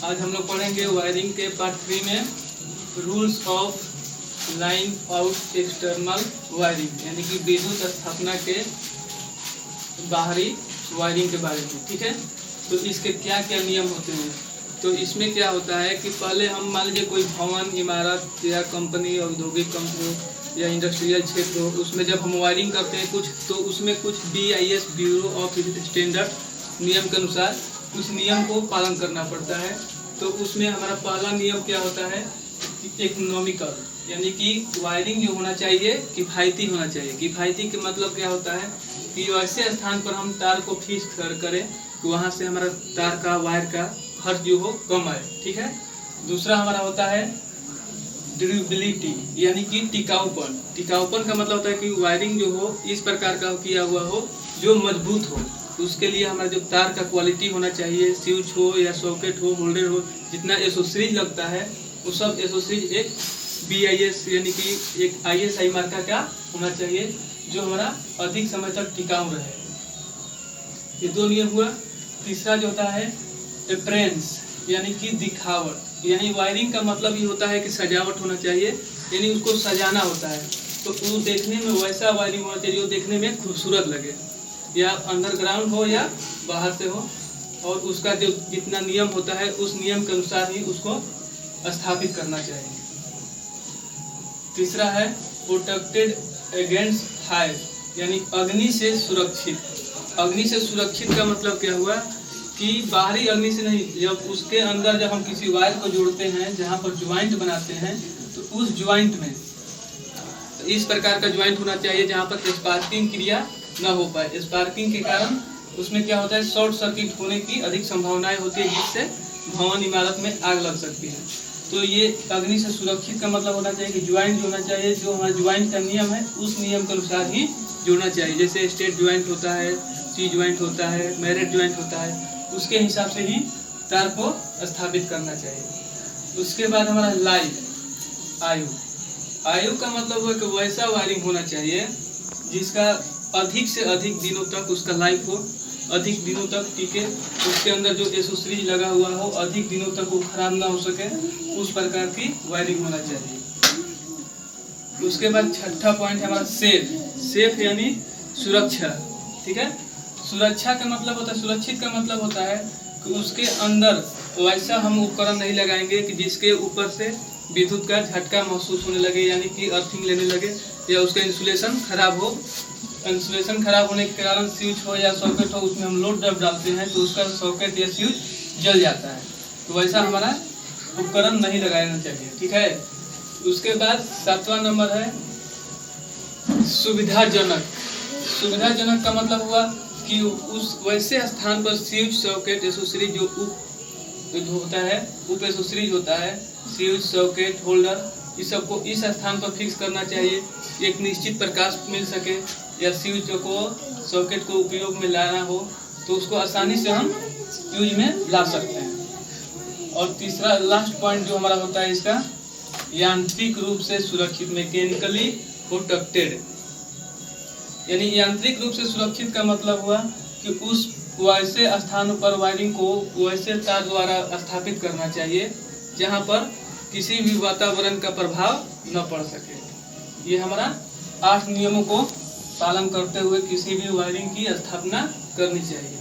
आज हम लोग पढ़ेंगे वायरिंग के पार्ट 3 में rules of line out external wiring, यानी कि विद्युत स्थापना के बाहरी वायरिंग के बारे में। ठीक है, तो इसके क्या क्या नियम होते हैं। तो इसमें क्या होता है कि पहले हम मान लीजिए कोई भवन, इमारत या कंपनी, औद्योगिक कंपनी या इंडस्ट्रियल क्षेत्र हो, उसमें जब हम वायरिंग करते हैं कुछ, तो उसमें कुछ BIS ब्यूरो ऑफ स्टैंडर्ड नियम के अनुसार कुछ नियम को पालन करना पड़ता है। तो उसमें हमारा पहला नियम क्या होता है, इकोनॉमिकल, यानी कि वायरिंग जो होना चाहिए किफ़ायती होना चाहिए। किफ़ायती के मतलब क्या होता है कि वैसे स्थान पर हम तार को फिक्स करें कि वहाँ से हमारा तार का वायर का खर्च जो हो कम आए। ठीक है। दूसरा हमारा होता है ड्यूरेबिलिटी, यानी कि टिकाऊपन। टिकाऊपन का मतलब होता है कि वायरिंग जो हो इस प्रकार का किया हुआ हो जो मजबूत हो। उसके लिए हमारा जो तार का क्वालिटी होना चाहिए, स्विच हो या सॉकेट हो, होल्डर हो, जितना एसोसीरीज लगता है वो सब एसोसीरीज एक BIS यानी कि एक ISI मार्का का होना चाहिए जो हमारा अधिक समय तक टिकाऊ रहे। ये दो नियम हुआ। तीसरा जो होता है अपीयरेंस, यानी कि दिखावट, यानी वायरिंग का मतलब ये होता है कि सजावट होना चाहिए, यानी उसको सजाना होता है। तो वो देखने में वैसा वायरिंग होना चाहिए जो देखने में खूबसूरत लगे, या अंडरग्राउंड हो या बाहर से हो, और उसका जो जितना नियम होता है उस नियम के अनुसार ही उसको स्थापित करना चाहिए। तीसरा है प्रोटेक्टेड अगेंस्ट फायर, यानी अग्नि से सुरक्षित। अग्नि से सुरक्षित का मतलब क्या हुआ कि बाहरी अग्नि से नहीं, जब उसके अंदर जब हम किसी वायर को जोड़ते हैं, जहाँ पर ज्वाइंट बनाते हैं, तो उस ज्वाइंट में तो इस प्रकार का ज्वाइंट होना चाहिए जहाँ पर स्पार्किंग क्रिया न हो पाए। स्पार्किंग के कारण उसमें क्या होता है, शॉर्ट सर्किट होने की अधिक संभावनाएं होती है, जिससे भवन इमारत में आग लग सकती है। तो ये अग्नि से सुरक्षित का मतलब होना चाहिए कि ज्वाइंट होना चाहिए, जो हमारा ज्वाइंट का नियम है उस नियम के अनुसार ही जुड़ना चाहिए। जैसे स्टेट ज्वाइंट होता है, C ज्वाइंट होता है, मैरिट ज्वाइंट होता है, उसके हिसाब से ही तार को स्थापित करना चाहिए। उसके बाद हमारा लाइफ आयु। आयु का मतलब हुआ कि वैसा वायरिंग होना चाहिए जिसका अधिक से अधिक दिनों तक उसका लाइफ हो, अधिक दिनों तक टिके, उसके अंदर जो एसोसीरीज लगा हुआ हो अधिक दिनों तक वो खराब ना हो सके, उस प्रकार की वायरिंग होना चाहिए। उसके बाद छठा पॉइंट है हमारा सेफ। सेफ यानी सुरक्षा। ठीक है, सुरक्षा का मतलब होता है, सुरक्षित का मतलब होता है कि उसके अंदर वैसा हम उपकरण नहीं लगाएंगे कि जिसके ऊपर से विद्युत का झटका महसूस होने लगे, यानी कि अर्थिंग लेने लगे, या उसका इंसुलेशन खराब हो। इंसुलेशन खराब होने के कारण स्विच हो या सॉकेट हो, उसमें हम लोड जब डालते हैं तो उसका सॉकेट या स्विच जल जाता है। तो वैसा हमारा उपकरण नहीं लगाना चाहिए। ठीक है। उसके बाद 7वां नंबर है सुविधाजनक। सुविधाजनक का मतलब हुआ कि उस वैसे स्थान पर स्विच, सॉकेट, एसोसीरीज जो होता है, उप एसोसीरीज होता है, स्विच, सॉकेट, होल्डर, इस सबको इस स्थान पर फिक्स करना चाहिए। एक निश्चित प्रकाश मिल सके, या स्विच को, सॉकेट को उपयोग में लाना हो तो उसको आसानी से हम यूज में ला सकते हैं। और तीसरा लास्ट पॉइंट जो हमारा होता है इसका, यांत्रिक रूप से सुरक्षित, मैकेनिकली प्रोटेक्टेड, यानी यांत्रिक रूप से सुरक्षित का मतलब हुआ कि उस वैसे स्थानों पर वायरिंग को वैसे तार द्वारा स्थापित करना चाहिए जहां पर किसी भी वातावरण का प्रभाव न पड़ सके। ये हमारा 8 नियमों को पालन करते हुए किसी भी वायरिंग की स्थापना करनी चाहिए।